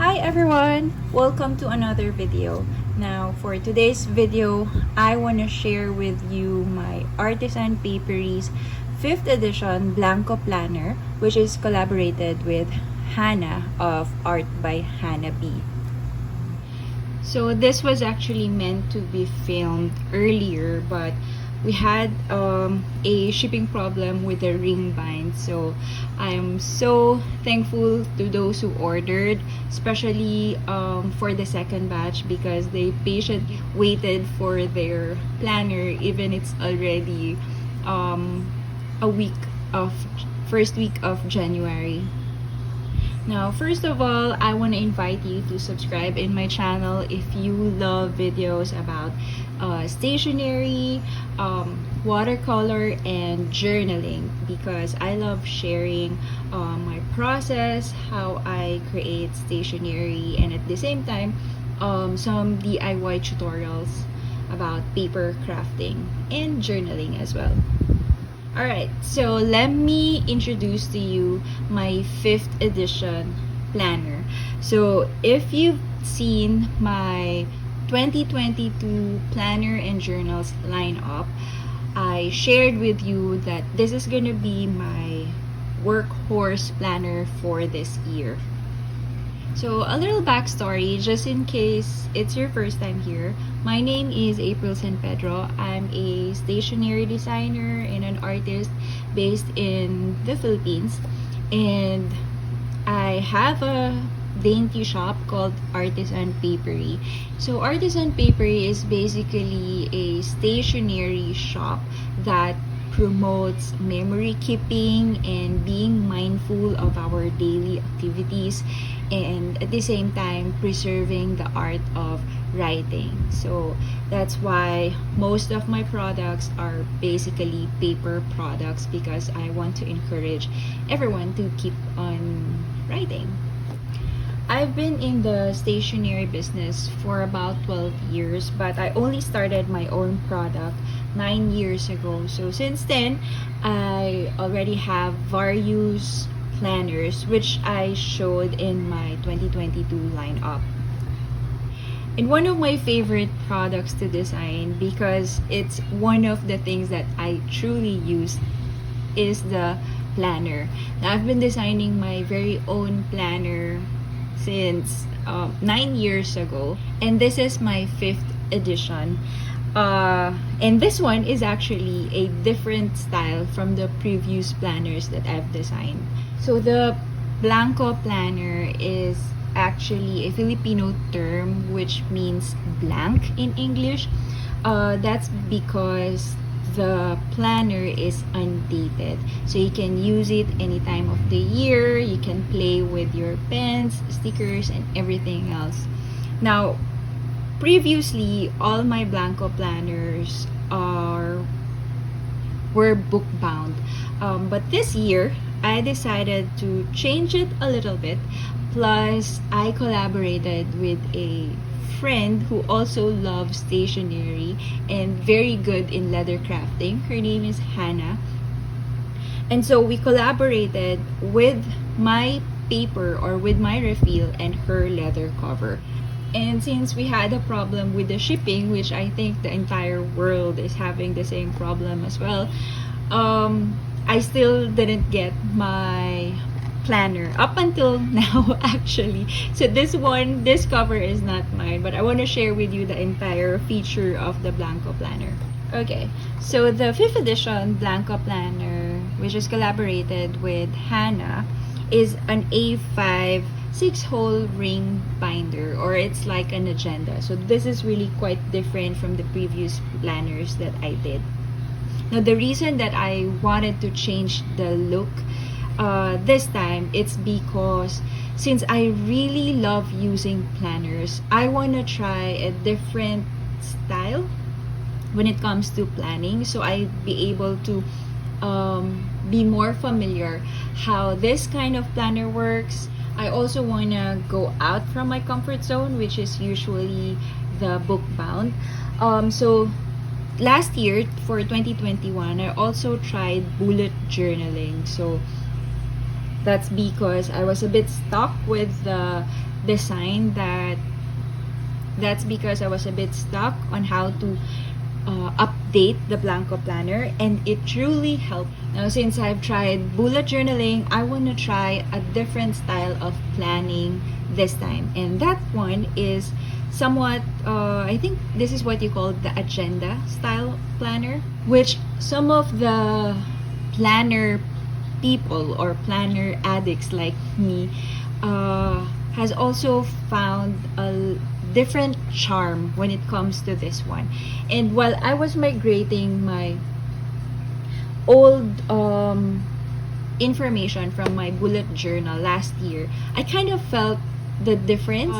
Hi everyone! Welcome to another video. Now for today's video, I want to share with you my Artisan Paperie's 5th edition Blangko planner, which is collaborated with Hannah of Art by Hannahbee. So this was actually meant to be filmed earlier, but we had a shipping problem with the ring bind. So I'm so thankful to those who ordered, especially for the second batch, because they patiently waited for their planner even it's already a week of first week of January. Now, first of all, I want to invite you to subscribe in my channel if you love videos about stationery, watercolor, and journaling, because I love sharing my process, how I create stationery, and at the same time, some DIY tutorials about paper crafting and journaling as well. Alright, so let me introduce to you my 5th edition planner. So if you've seen my 2022 planner and journals lineup, I shared with you that this is gonna be my workhorse planner for this year. So a little backstory, just in case it's your first time here. My name is April San Pedro. I'm a stationery designer and an artist based in the Philippines. And I have a dainty shop called Artisan Paperie. So Artisan Paperie is basically a stationery shop that promotes memory keeping and being mindful of our daily activities, and at the same time preserving the art of writing. So that's why most of my products are basically paper products, because I want to encourage everyone to keep on writing. I've been in the stationery business for about 12 years, but I only started my own product 9 years ago. So since then, I already have various planners, which I showed in my 2022 lineup. And one of my favorite products to design, because it's one of the things that I truly use, is the planner. Now, I've been designing my very own planner since 9 years ago, and this is my 5th edition. And this one is actually a different style from the previous planners that I've designed. So the Blangko planner is actually a Filipino term which means blank in English. That's because the planner is undated, so you can use it any time of the year. You can play with your pens, stickers, and everything else. Now, previously, all my Blangko planners were book bound, but this year I decided to change it a little bit. Plus, I collaborated with a friend who also loves stationery and very good in leather crafting. Her name is Hannah. And so we collaborated with my paper, or with my refill, and her leather cover. And since we had a problem with the shipping, which I think the entire world is having the same problem as well, I still didn't get my planner up until now, actually. So this cover is not mine, but I want to share with you the entire feature of the Blangko planner. Okay, so the 5th edition Blangko planner, which is collaborated with Hannah, is an A5 6-hole ring binder, or it's like an agenda. So this is really quite different from the previous planners that I did. Now, the reason that I wanted to change the look this time, it's because since I really love using planners, I want to try a different style when it comes to planning, so I'd be able to be more familiar how this kind of planner works. I also want to go out from my comfort zone, which is usually the book bound. So last year, for 2021, I also tried bullet journaling. So that's because I was a bit stuck with the design that's because I was a bit stuck on how to update the Blangko planner, and it truly helped. Now, since I've tried bullet journaling, I want to try a different style of planning this time, and that one is somewhat I think this is what you call the agenda style planner, which some of the planner people or planner addicts like me has also found a different charm when it comes to this one. And while I was migrating my old information from my bullet journal last year, I kind of felt the difference,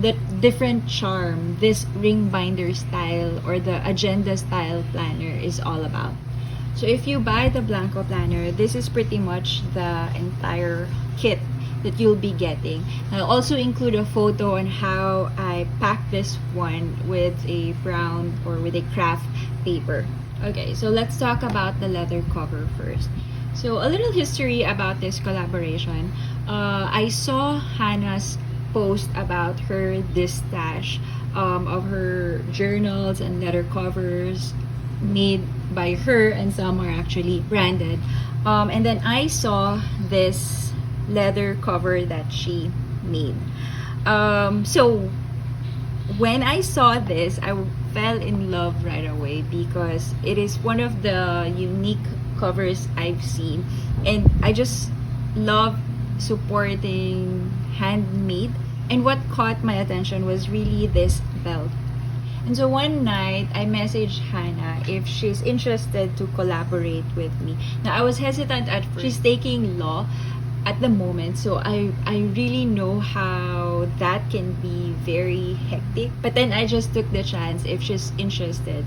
the different charm this ring binder style or the agenda style planner is all about. So if you buy the Blangko planner, this is pretty much the entire kit that you'll be getting. I'll also include a photo on how I packed this one with a brown or with a craft paper. Okay, so let's talk about the leather cover first. So a little history about this collaboration. I saw Hannah's post about her this stash of her journals and leather covers made by her, and some are actually branded. And then I saw this leather cover that she made. So when I saw this, I fell in love right away because it is one of the unique covers I've seen, and I just love supporting handmade. And what caught my attention was really this belt. And so one night, I messaged Hannah if she's interested to collaborate with me. Now, I was hesitant at first. She's taking law at the moment, so I really know how that can be very hectic. But then I just took the chance if she's interested.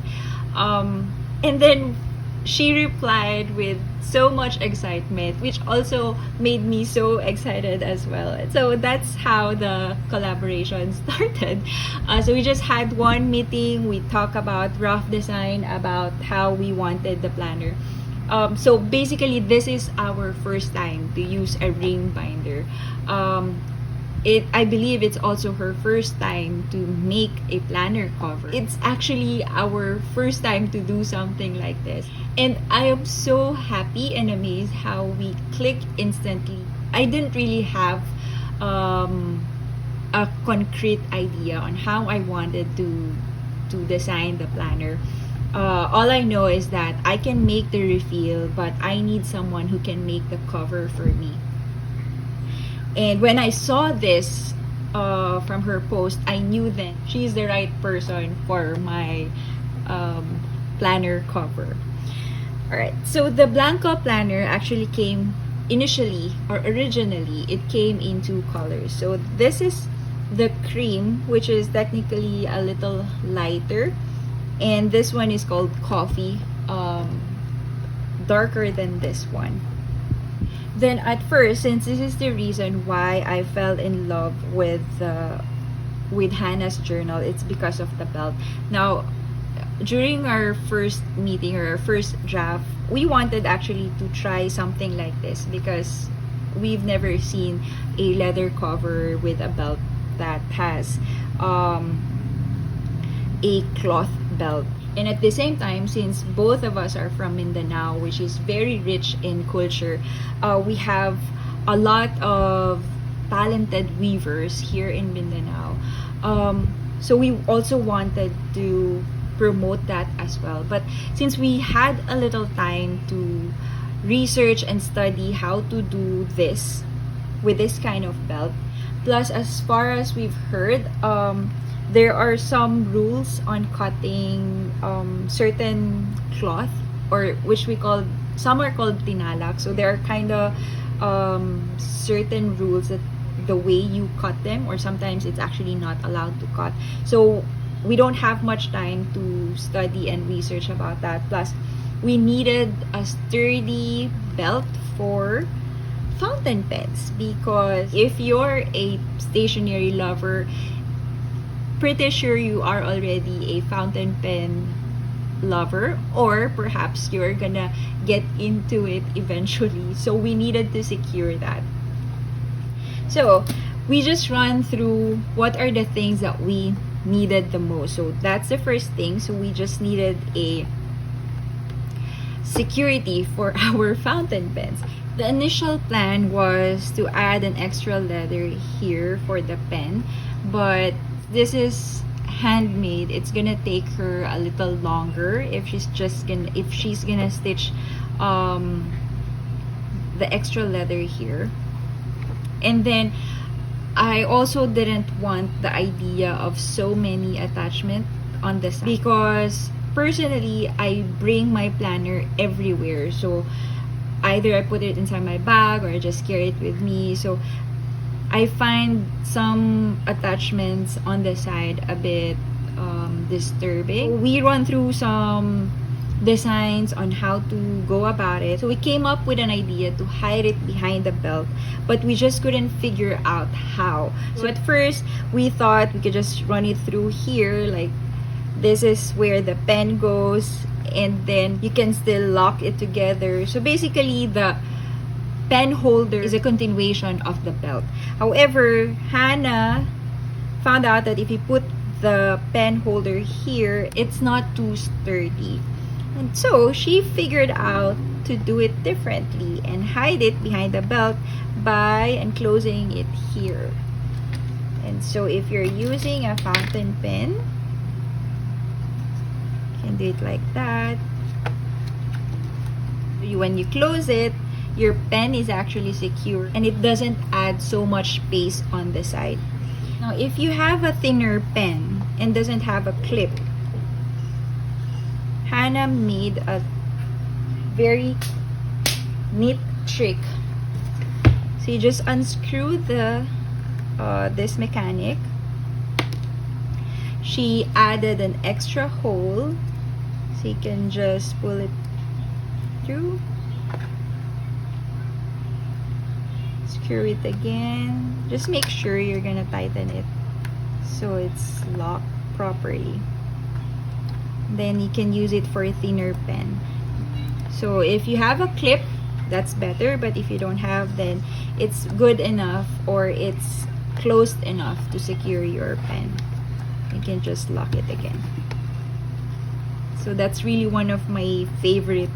And then she replied with so much excitement, which also made me so excited as well. So that's how the collaboration started. So we just had one meeting. We talked about rough design, about how we wanted the planner. So basically, this is our first time to use a ring binder. I believe it's also her first time to make a planner cover. It's actually our first time to do something like this. And I am so happy and amazed how we clicked instantly. I didn't really have a concrete idea on how I wanted to design the planner. All I know is that I can make the refill, but I need someone who can make the cover for me. And when I saw this from her post, I knew then she's the right person for my planner cover. Alright, so the Blangko planner actually came originally, it came in two colors. So this is the cream, which is technically a little lighter. And this one is called coffee, darker than this one. Then at first, since this is the reason why I fell in love with Hannah's journal, it's because of the belt. Now, during our first meeting or our first draft, we wanted actually to try something like this because we've never seen a leather cover with a belt that has a cloth belt. And at the same time, since both of us are from Mindanao, which is very rich in culture, we have a lot of talented weavers here in Mindanao. So we also wanted to promote that as well. But since we had a little time to research and study how to do this with this kind of belt, plus as far as we've heard, there are some rules on cutting certain cloth, or which we call, some are called tinalak. So there are kind of certain rules that the way you cut them, or sometimes it's actually not allowed to cut. So we don't have much time to study and research about that. Plus, we needed a sturdy belt for fountain pens, because if you're a stationery lover, pretty sure you are already a fountain pen lover, or perhaps you're gonna get into it eventually. So we needed to secure that. So we just run through what are the things that we needed the most. So that's the first thing. So we just needed a security for our fountain pens. The initial plan was to add an extra leather here for the pen, but this is handmade. It's gonna take her a little longer if she's gonna stitch the extra leather here. And then I also didn't want the idea of so many attachments on the side, because personally I bring my planner everywhere. So either I put it inside my bag or I just carry it with me. So I find some attachments on the side a bit disturbing. We run through some designs on how to go about it. So we came up with an idea to hide it behind the belt, but we just couldn't figure out how. So at first we thought we could just run it through here, like this is where the pen goes, and then you can still lock it together. So basically the pen holder is a continuation of the belt. However, Hannah found out that if you put the pen holder here, it's not too sturdy. And so she figured out to do it differently and hide it behind the belt by enclosing it here. And so if you're using a fountain pen, you can do it like that. When you close it, your pen is actually secure and it doesn't add so much space on the side. Now, if you have a thinner pen and doesn't have a clip, Hannah made a very neat trick. So you just unscrew the this mechanic. She added an extra hole, so you can just pull it through. Screw it again. Just make sure you're gonna tighten it so it's locked properly. Then you can use it for a thinner pen. So if you have a clip, that's better, but if you don't have, then it's good enough, or it's closed enough to secure your pen. You can just lock it again. So that's really one of my favorite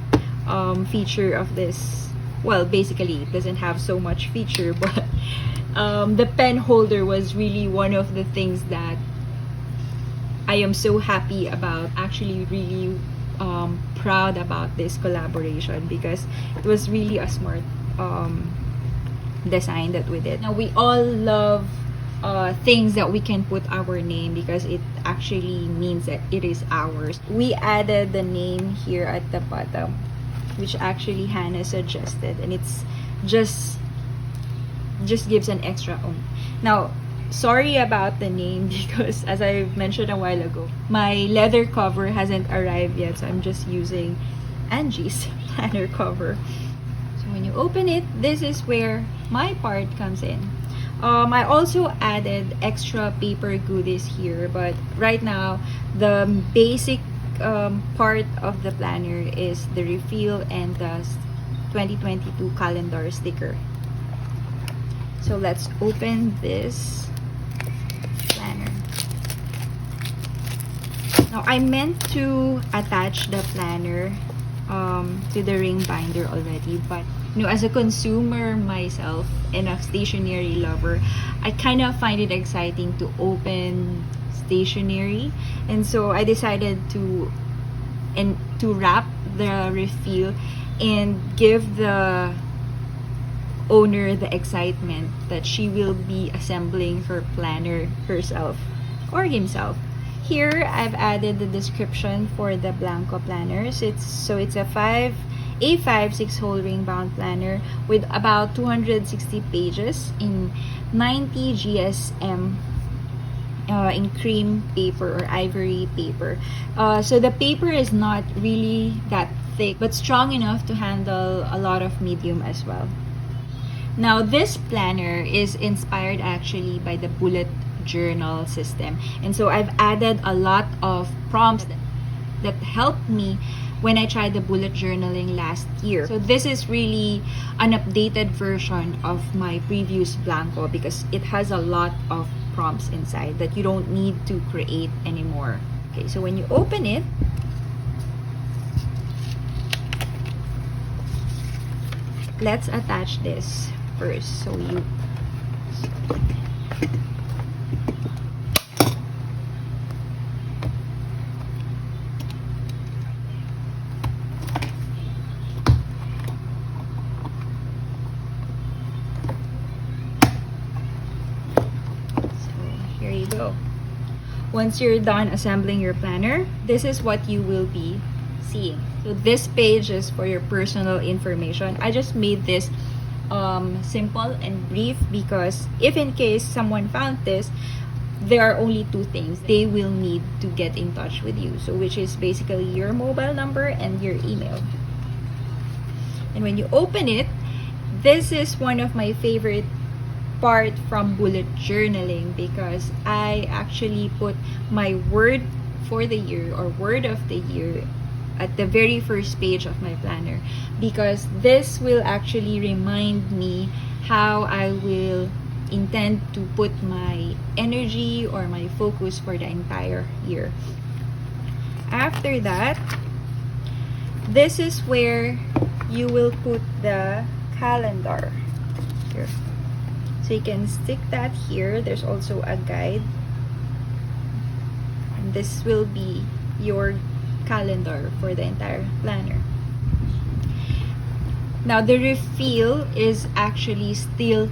feature of this. Well, basically it doesn't have so much feature, but the pen holder was really one of the things that I am so happy about. Actually really proud about this collaboration, because it was really a smart design that we did. Now, we all love things that we can put our name, because it actually means that it is ours. We added the name here at the bottom, which actually Hannah suggested, and it's just gives an extra oomph. Now, sorry about the name, because as I mentioned a while ago, my leather cover hasn't arrived yet, so I'm just using Angie's planner cover. So when you open it, this is where my part comes in. I also added extra paper goodies here, but right now the basic part of the planner is the refill and the 2022 calendar sticker. So let's open this planner. Now, I meant to attach the planner to the ring binder already, but as a consumer myself and a stationery lover, I kind of find it exciting to open stationery, and so I decided to wrap the refill and give the owner the excitement that she will be assembling her planner herself or himself. Here I've added the description for the Blangko planners. It's a 6-hole ring bound planner with about 260 pages in 90 GSM in cream paper or ivory paper. So the paper is not really that thick, but strong enough to handle a lot of medium as well. Now, this planner is inspired actually by the bullet journal system, and so I've added a lot of prompts. that helped me when I tried the bullet journaling last year. So this is really an updated version of my previous Blangko because it has a lot of prompts inside that you don't need to create anymore. Okay, so when you open it, let's attach this first. So you go. Once you're done assembling your planner, this is what you will be seeing. So this page is for your personal information. I just made this simple and brief because if in case someone found this, there are only two things they will need to get in touch with you. So which is basically your mobile number and your email. And when you open it, this is one of my favorite part from bullet journaling because I actually put my word for the year or word of the year at the very first page of my planner because this will actually remind me how I will intend to put my energy or my focus for the entire year. After that, this is where you will put the calendar here. So you can stick that here. There's also a guide. And this will be your calendar for the entire planner. Now the refill is actually still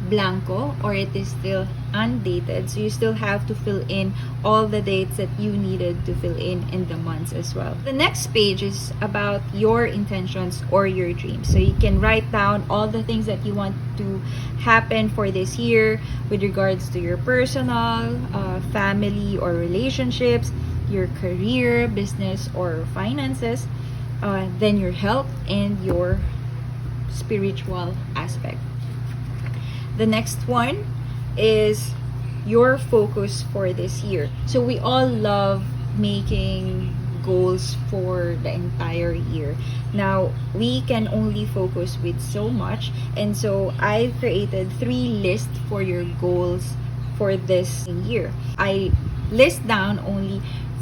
Blangko or it is still undated, so you still have to fill in all the dates that you needed to fill in the months as well. The next page is about your intentions or your dreams, so you can write down all the things that you want to happen for this year with regards to your personal, family or relationships, your career, business or finances, then your health and your spiritual aspect. The next one is your focus for this year. So we all love making goals for the entire year. Now, we can only focus with so much. And so I created 3 lists for your goals for this year. I list down only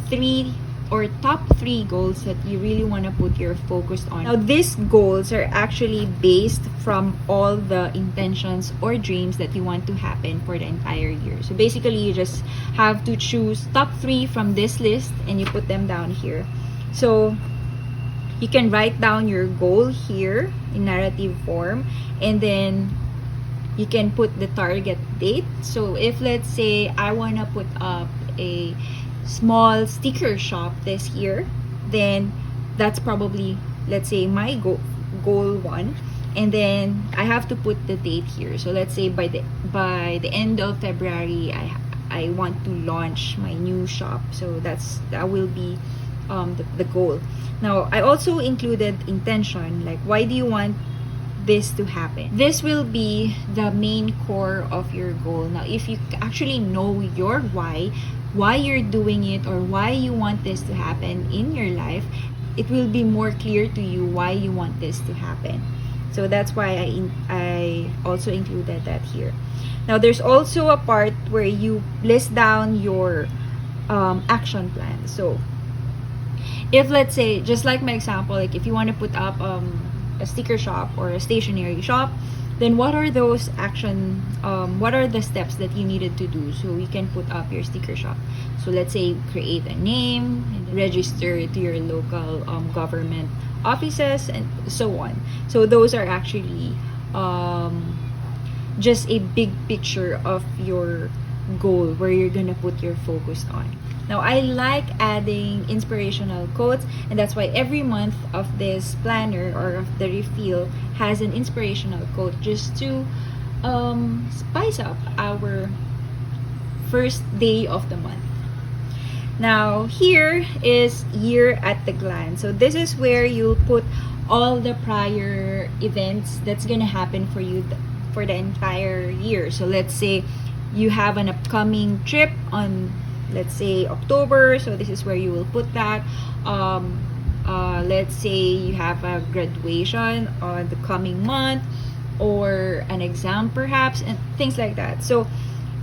3 or top 3 goals that you really want to put your focus on. Now, these goals are actually based from all the intentions or dreams that you want to happen for the entire year. So basically, you just have to choose top 3 from this list and you put them down here. So you can write down your goal here in narrative form and then you can put the target date. So if let's say I want to put up a small sticker shop this year, then that's probably, let's say, my goal 1, and then I have to put the date here. So let's say by the end of February I want to launch my new shop, so that will be the goal. Now I also included intention, like why do you want this to happen. This will be the main core of your goal. Now if you actually know your why you're doing it or why you want this to happen in your life, it will be more clear to you why you want this to happen. So that's why I also included that here. Now there's also a part where you list down your action plan. So if let's say, just like my example, like if you want to put up a sticker shop or a stationery shop, then what are those what are the steps that you needed to do so you can put up your sticker shop? So let's say create a name, and register to your local government offices, and so on. So those are actually just a big picture of your goal where you're gonna put your focus on. Now I like adding inspirational quotes, and that's why every month of this planner or of the refill has an inspirational quote just to spice up our first day of the month. Now here is year at the glance. So this is where you'll put all the prior events that's gonna happen for you for the entire year. So let's say you have an upcoming trip on let's say October, so this is where you will put that. Let's say you have a graduation on the coming month, or an exam perhaps, and things like that. So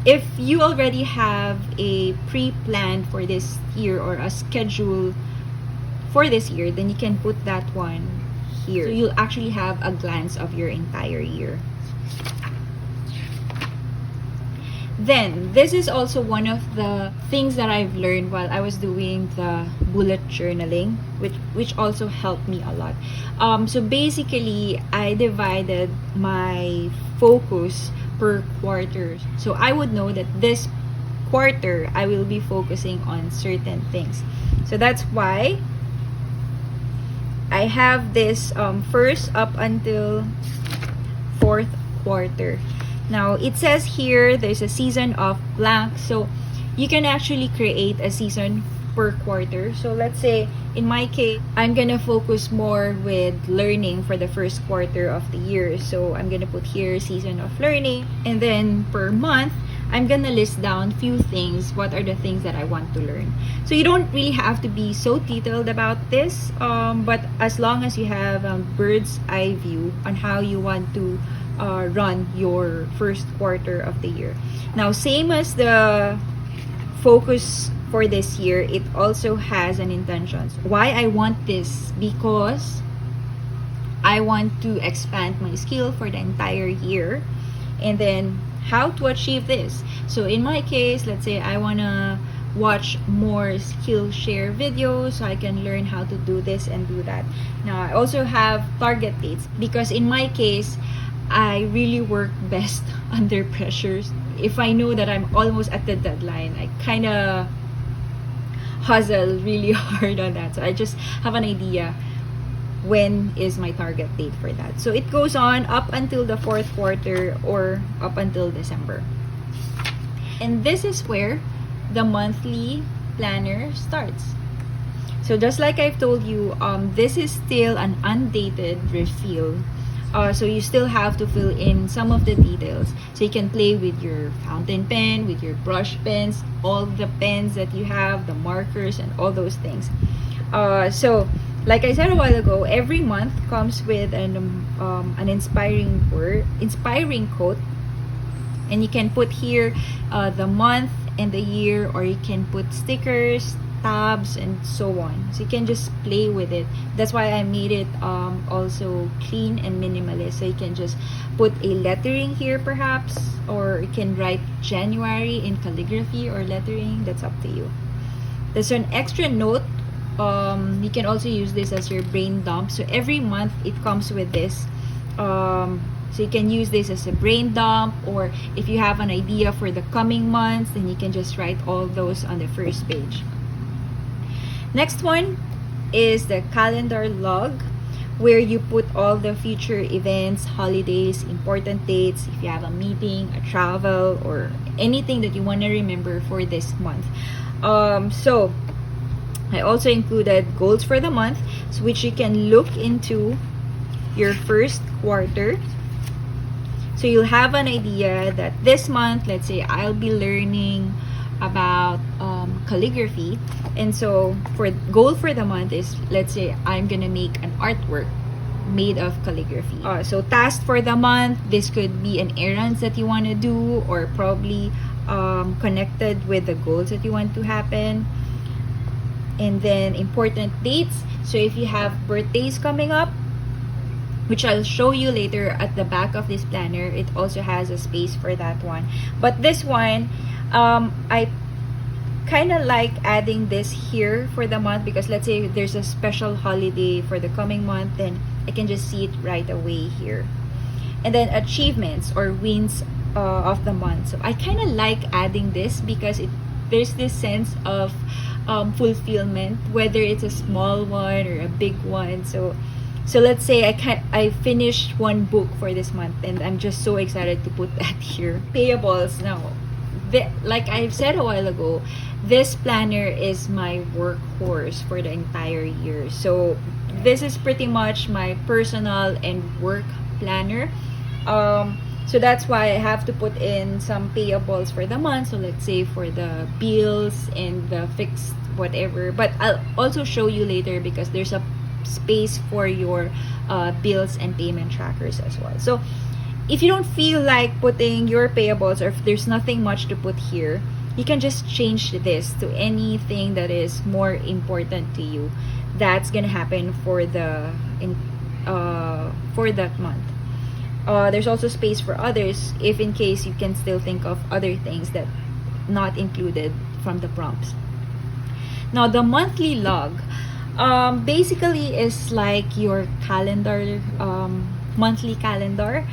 if you already have a pre-plan for this year or a schedule for this year, then you can put that one here. So you'll actually have a glance of your entire year. Then, this is also one of the things that I've learned while I was doing the bullet journaling, which also helped me a lot. So basically, I divided my focus per quarter. So I would know that this quarter, I will be focusing on certain things. So that's why I have this first up until fourth quarter. Now, it says here there's a season of blank. So you can actually create a season per quarter. So let's say, in my case, I'm gonna focus more with learning for the first quarter of the year. So I'm gonna put here season of learning. And then per month, I'm gonna list down few things. What are the things that I want to learn? So you don't really have to be so detailed about this. But as long as you have a bird's eye view on how you want to run your first quarter of the year. Now, same as the focus for this year, it also has an intention. Why I want this? Because I want to expand my skill for the entire year. And then how to achieve this? So in my case, let's say I want to watch more Skillshare videos so I can learn how to do this and do that. Now, I also have target dates because in my case, I really work best under pressures. If I know that I'm almost at the deadline, I kind of hustle really hard on that. So I just have an idea when is my target date for that. So it goes on up until the fourth quarter or up until December. And this is where the monthly planner starts. So just like I've told you, this is still an undated refill. So you still have to fill in some of the details. So you can play with your fountain pen, with your brush pens, all the pens that you have, the markers, and all those things. So, like I said a while ago, every month comes with an inspiring quote, and you can put here the month and the year, or you can put stickers, tabs, and so on. So you can just play with it. That's why I made it also clean and minimalist. So you can just put a lettering here perhaps, or you can write January in calligraphy or lettering. That's up to you. There's an extra note. You can also use this as your brain dump. So every month it comes with this. So you can use this as a brain dump, or if you have an idea for the coming months, then you can just write all those on the first page. Next one is the calendar log, where you put all the future events, holidays, important dates, if you have a meeting, a travel, or anything that you want to remember for this month. So I also included goals for the month, which you can look into your first quarter. So you'll have an idea that this month, let's say I'll be learning about calligraphy, and so for goal for the month is, let's say I'm gonna make an artwork made of calligraphy. So task for the month, this could be an errands that you want to do, or probably connected with the goals that you want to happen. And then important dates, so if you have birthdays coming up, which I'll show you later at the back of this planner, it also has a space for that one. But this one, I kind of like adding this here for the month, because let's say there's a special holiday for the coming month, then I can just see it right away here. And then achievements or wins of the month. So I kind of like adding this because there's this sense of fulfillment, whether it's a small one or a big one. So let's say I finished one book for this month, and I'm just so excited to put that here. Payables now. Like I've said a while ago, this planner is my workhorse for the entire year. So this is pretty much my personal and work planner. So that's why I have to put in some payables for the month. So let's say for the bills and the fixed whatever. But I'll also show you later because there's a space for your bills and payment trackers as well. So if you don't feel like putting your payables, or if there's nothing much to put here, you can just change this to anything that is more important to you. That's gonna happen for the for that month. There's also space for others if in case you can still think of other things that not included from the prompts. Now the monthly log basically is like your calendar, monthly calendar.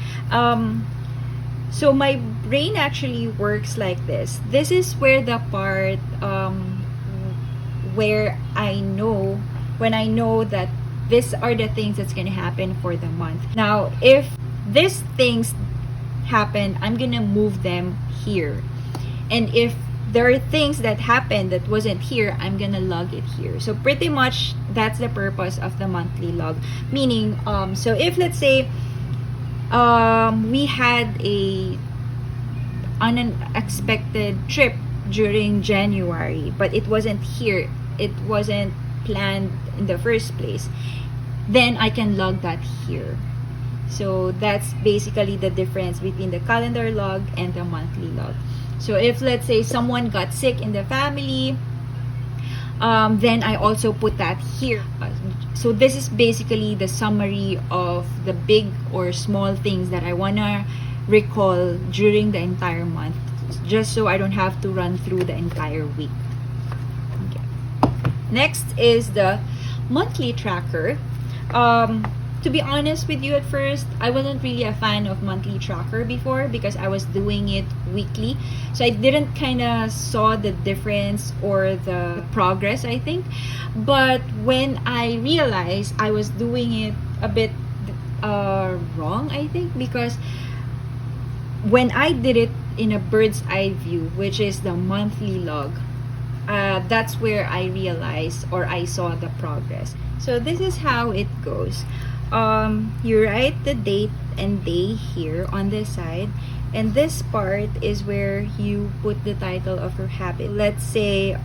So my brain actually works like this. This is where the part where when I know that these are the things that's gonna happen for the month. Now if these things happen, I'm gonna move them here, and if there are things that happened that wasn't here, I'm gonna log it here. So pretty much that's the purpose of the monthly log. Meaning, so if let's say we had a unexpected trip during January, but it wasn't here, it wasn't planned in the first place, then I can log that here. So that's basically the difference between the calendar log and the monthly log. So if let's say someone got sick in the family, then I also put that here. So this is basically the summary of the big or small things that I wanna recall during the entire month, just so I don't have to run through the entire week. Okay. Next is the monthly tracker. To be honest with you, at first I wasn't really a fan of monthly tracker before because I was doing it weekly, so I didn't kind of saw the difference or the progress, I think. But when I realized I was doing it a bit wrong, I think, because when I did it in a bird's eye view, which is the monthly log, that's where I realized or I saw the progress. So this is how it goes. You write the date and day here on this side, and this part is where you put the title of your habit. Let's say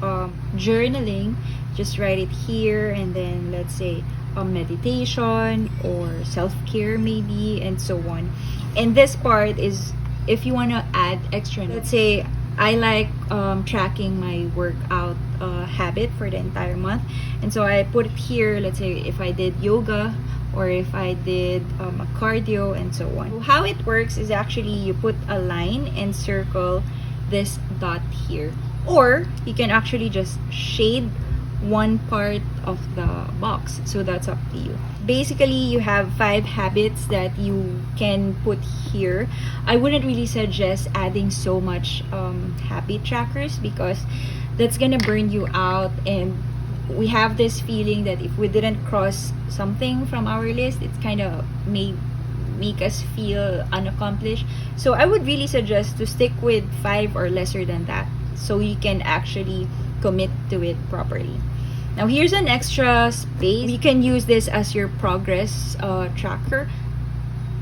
journaling, just write it here, and then let's say meditation or self-care maybe, and so on. And this part is if you want to add extra. Let's say I like tracking my workout habit for the entire month, and so I put it here. Let's say if I did yoga or if I did a cardio and so on. How it works is actually you put a line and circle this dot here, or you can actually just shade one part of the box, so that's up to you. Basically you have 5 habits that you can put here. I wouldn't really suggest adding so much habit trackers because that's gonna burn you out, and we have this feeling that if we didn't cross something from our list, it's kind of may make us feel unaccomplished. So I would really suggest to stick with 5 or lesser than that, so you can actually commit to it properly. Now here's an extra space. You can use this as your progress tracker,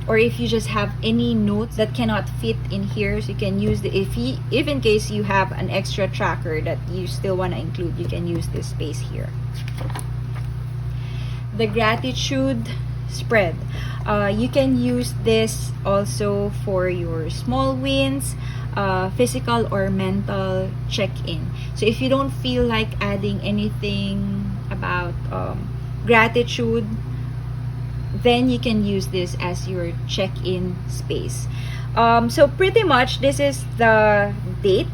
or if you just have any notes that cannot fit in here, so you can use the if in case you have an extra tracker that you still want to include, you can use this space here. The gratitude spread, you can use this also for your small wins, physical or mental check-in. So if you don't feel like adding anything about gratitude, then you can use this as your check-in space. So pretty much this is the date.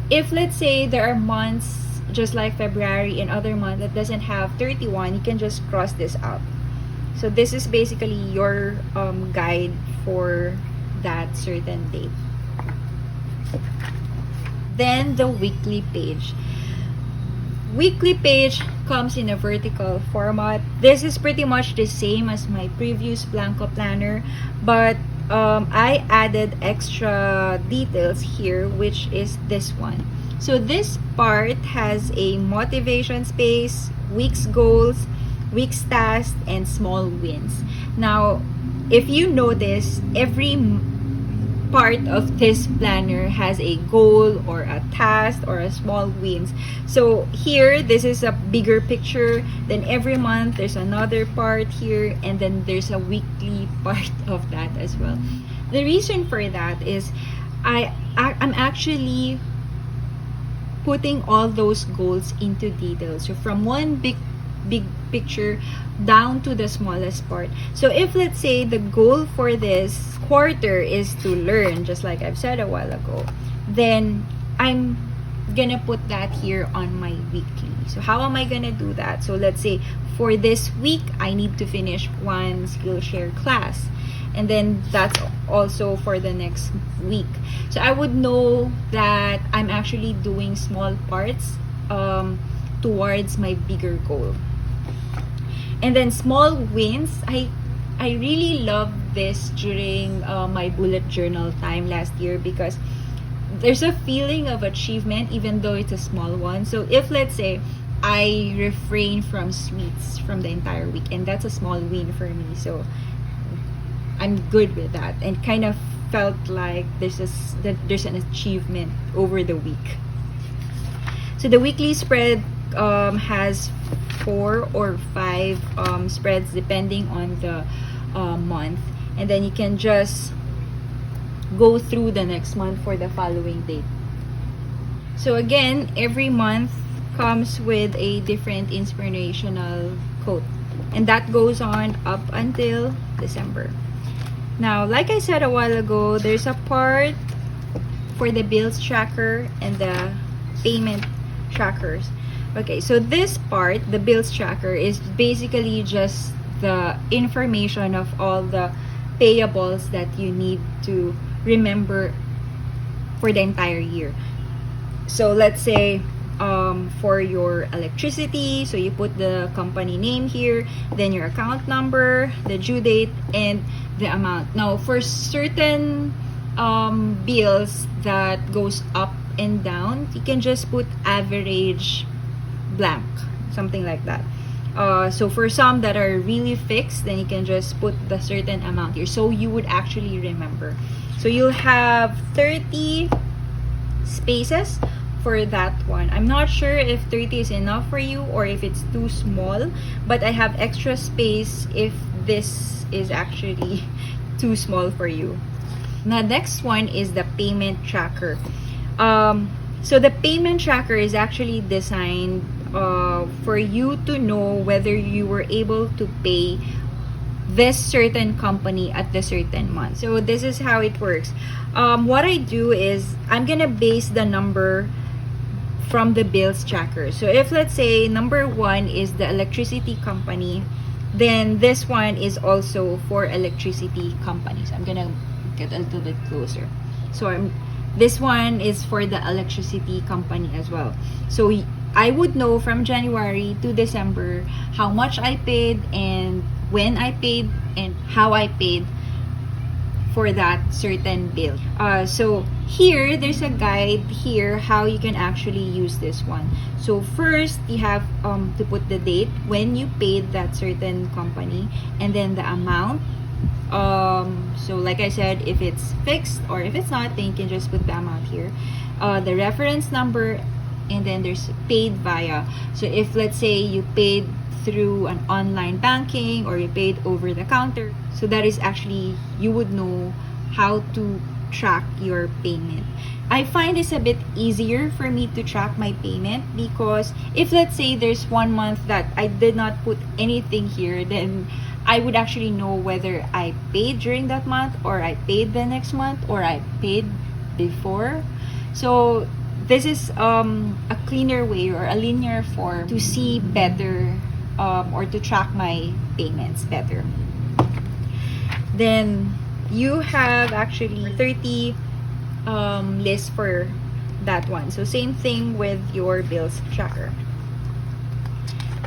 If let's say there are months just like February and other month that doesn't have 31, you can just cross this out. So this is basically your guide for that certain date. Then the weekly page. Weekly page comes in a vertical format. This is pretty much the same as my previous Blangko planner, but I added extra details here, which is this one. So this part has a motivation space, week's goals, week's tasks, and small wins. Now if you notice, every part of this planner has a goal or a task or a small wins. So here, this is a bigger picture. Then every month there's another part here, and then there's a weekly part of that as well. The reason for that is I'm actually putting all those goals into detail. So from one big picture down to the smallest part. So if, let's say, the goal for this quarter is to learn, just like I've said a while ago, then I'm gonna put that here on my weekly. So how am I gonna do that? So let's say for this week, I need to finish one Skillshare class, and then that's also for the next week. So I would know that I'm actually doing small parts towards my bigger goal. And then small wins, I really love this during my bullet journal time last year, because there's a feeling of achievement even though it's a small one. So if, let's say, I refrain from sweets from the entire week, and that's a small win for me, so I'm good with that, and kind of felt like there's an achievement over the week. So the weekly spread has 4 or 5 spreads depending on the month, and then you can just go through the next month for the following date. So again, every month comes with a different inspirational quote, and that goes on up until December. Now, like I said a while ago, there's a part for the bills tracker and the payment trackers. Okay, so this part, the bills tracker, is basically just the information of all the payables that you need to remember for the entire year. So let's say for your electricity, so you put the company name here, then your account number, the due date, and the amount. Now, for certain bills that goes up and down, you can just put average blank, something like that. So for some that are really fixed, then you can just put the certain amount here, so you would actually remember. So you'll have 30 spaces for that one. I'm not sure if 30 is enough for you or if it's too small, but I have extra space if this is actually too small for you. Now, next one is the payment tracker. So the payment tracker is actually designed for you to know whether you were able to pay this certain company at the certain month. So this is how it works. What I do is I'm gonna base the number from the bills tracker. So if, let's say, number 1 is the electricity company, then this one is also for electricity companies. I'm gonna get a little bit closer. So this one is for the electricity company as well. So I would know from January to December how much I paid and when I paid and how I paid for that certain bill. So here, there's a guide here how you can actually use this one. So first, you have to put the date when you paid that certain company, and then the amount. So like I said, if it's fixed or if it's not, then you can just put the amount here. The reference number, and then there's paid via. So if, let's say, you paid through an online banking or you paid over the counter, so that is actually, you would know how to track your payment. I find this a bit easier for me to track my payment, because if, let's say, there's one month that I did not put anything here, then I would actually know whether I paid during that month or I paid the next month or I paid before. So this is a cleaner way or a linear form to see better or to track my payments better. Then you have actually 30 lists for that one. So same thing with your bills tracker.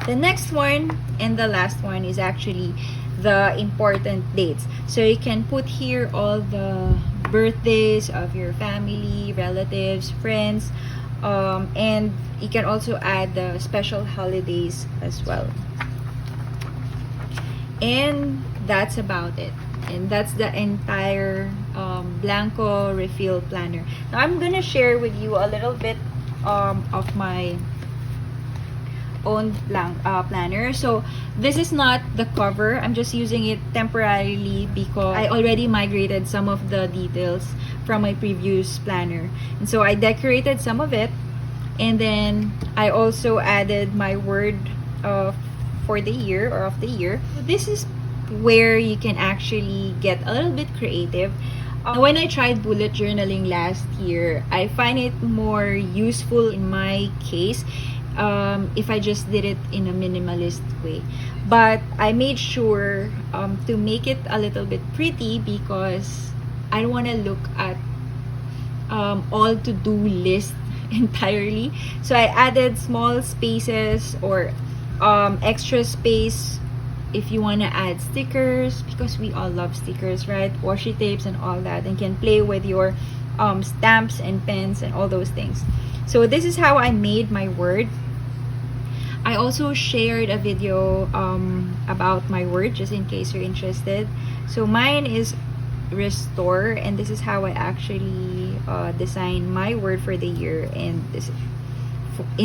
The next one and the last one is actually the important dates. So you can put here all the birthdays of your family, relatives, friends, and you can also add the special holidays as well. And that's about it. And that's the entire Blangko refill planner. Now I'm gonna share with you a little bit of my own planner. So this is not the cover. I'm just using it temporarily because I already migrated some of the details from my previous planner. And so I decorated some of it, and then I also added my word for the year or of the year. So this is where you can actually get a little bit creative. When I tried bullet journaling last year, I find it more useful in my case if I just did it in a minimalist way. But I made sure to make it a little bit pretty because I don't want to look at all to-do list entirely. So I added small spaces or extra space if you want to add stickers, because we all love stickers, right? Washi tapes and all that, and can play with your stamps and pens and all those things. So this is how I made my word. I also shared a video about my word, just in case you're interested. So mine is restore, and this is how I actually design my word for the year in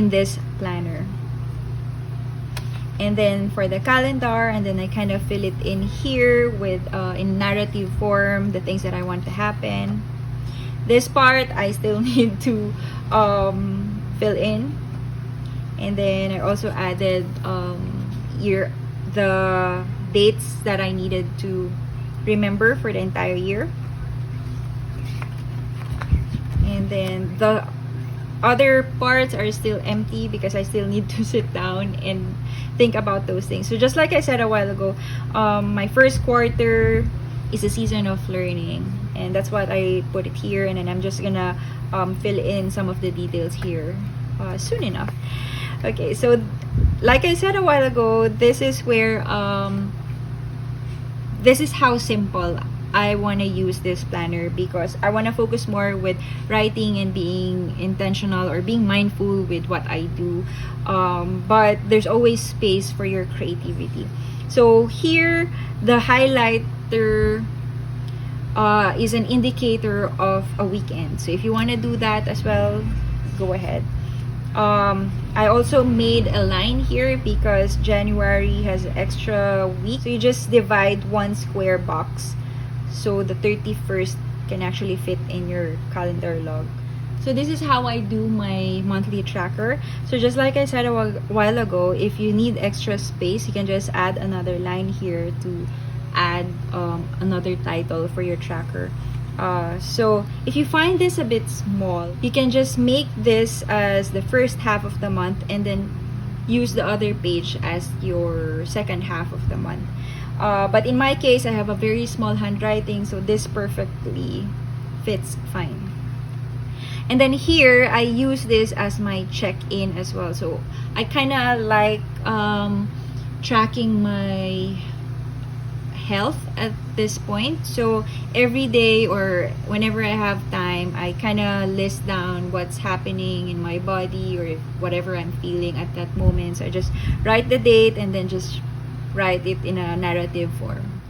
this planner. And then for the calendar, and then I kind of fill it in here with in narrative form, the things that I want to happen. This part I still need to fill in. And then I also added the dates that I needed to remember for the entire year. And then the other parts are still empty because I still need to sit down and think about those things. So just like I said a while ago, my first quarter is a season of learning, and that's what I put it here. And then I'm just gonna fill in some of the details here soon enough. Okay, so like I said a while ago, this is where this is how simple I want to use this planner, because I want to focus more with writing and being intentional or being mindful with what I do, but there's always space for your creativity. So here the highlighter is an indicator of a weekend, so if you want to do that as well, go ahead. I also made a line here because January has an extra week, so you just divide one square box so the 31st can actually fit in your calendar log. So this is how I do my monthly tracker. So just like I said a while ago, if you need extra space, you can just add another line here to add another title for your tracker. So if you find this a bit small, you can just make this as the first half of the month and then use the other page as your second half of the month. But in my case, I have a very small handwriting, so this perfectly fits fine. And then here, I use this as my check-in as well. So I kind of like tracking my health at this point. So every day or whenever I have time, I kind of list down what's happening in my body or whatever I'm feeling at that moment. So I just write the date and then just write it in a narrative form.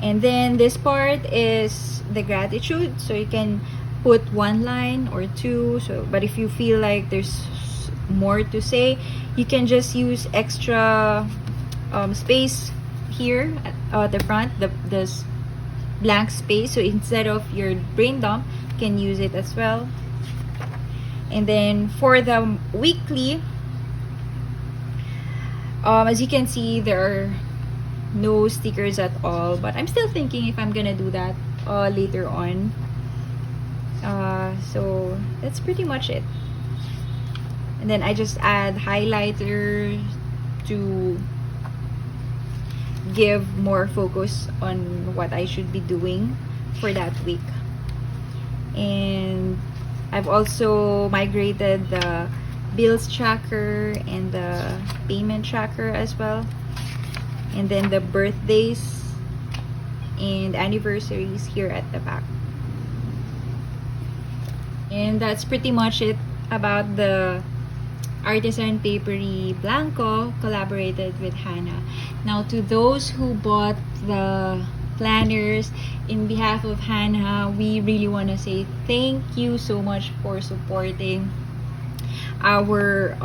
And then this part is the gratitude, so you can put one line or two. So but if you feel like there's more to say, you can just use extra space here at the front, this blank space. So instead of your brain dump, you can use it as well. And then for the weekly, as you can see, there are no stickers at all, but I'm still thinking if I'm gonna do that later on. So that's pretty much it. And then I just add highlighter to give more focus on what I should be doing for that week. And I've also migrated the bills tracker and the payment tracker as well, and then the birthdays and anniversaries here at the back. And that's pretty much it about the Artisan Paperie Blangko collaborated with Hannah. Now, to those who bought the planners. In behalf of Hannah, we really want to say thank you so much for supporting our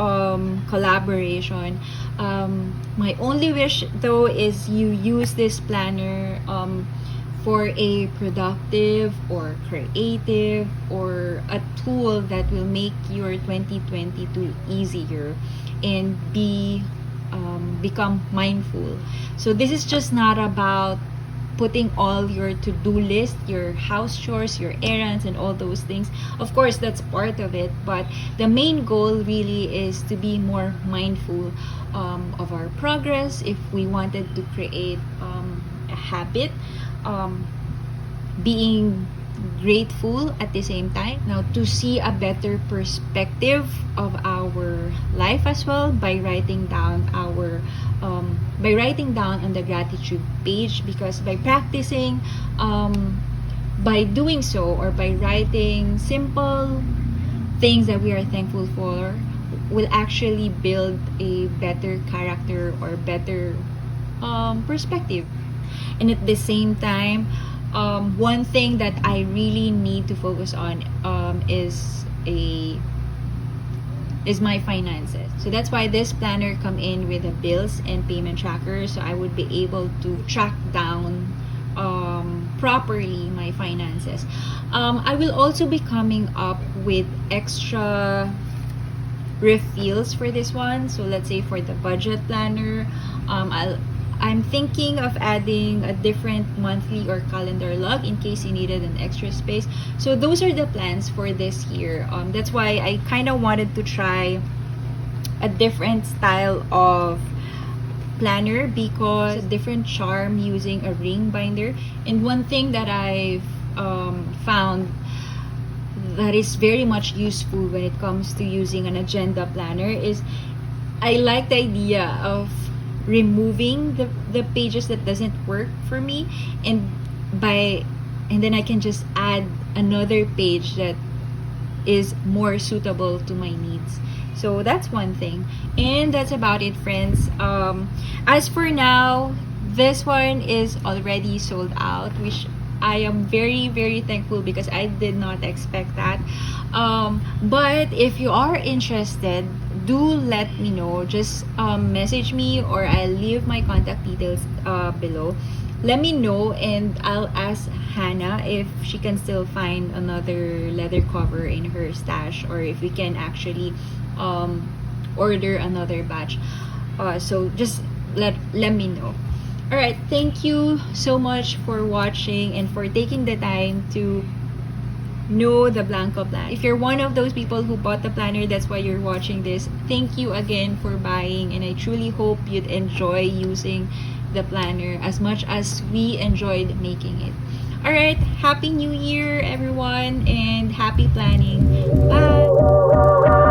collaboration. My only wish though is you use this planner for a productive or creative or a tool that will make your 2022 easier and become mindful. So this is just not about putting all your to-do list, your house chores, your errands, and all those things. Of course, that's part of it, but the main goal really is to be more mindful of our progress. If we wanted to create a habit, being grateful at the same time. Now, to see a better perspective of our life as well by writing down on the gratitude page, because by practicing, by doing so, or by writing simple things that we are thankful for, will actually build a better character or better perspective. And at the same time, one thing that I really need to focus on is my finances. So that's why this planner come in with a bills and payment tracker, so I would be able to track down properly my finances. I will also be coming up with extra refills for this one. So let's say for the budget planner, I'm thinking of adding a different monthly or calendar log in case you needed an extra space. So those are the plans for this year. That's why I kind of wanted to try a different style of planner, because a different charm using a ring binder. And one thing that I've found that is very much useful when it comes to using an agenda planner is I like the idea of removing the pages that doesn't work for me, and then I can just add another page that is more suitable to my needs. So that's one thing, and that's about it, friends. As for now, this one is already sold out, which I am very, very thankful because I did not expect that. But if you are interested, do let me know. Just message me, or I'll leave my contact details below. Let me know, and I'll ask Hannah if she can still find another leather cover in her stash, or if we can actually order another batch. So just let me know. Alright, thank you so much for watching and for taking the time to know the Blangko plan. If you're one of those people who bought the planner, that's why you're watching this, thank you again for buying, and I truly hope you'd enjoy using the planner as much as we enjoyed making it. Alright, Happy New Year everyone, and happy planning. Bye!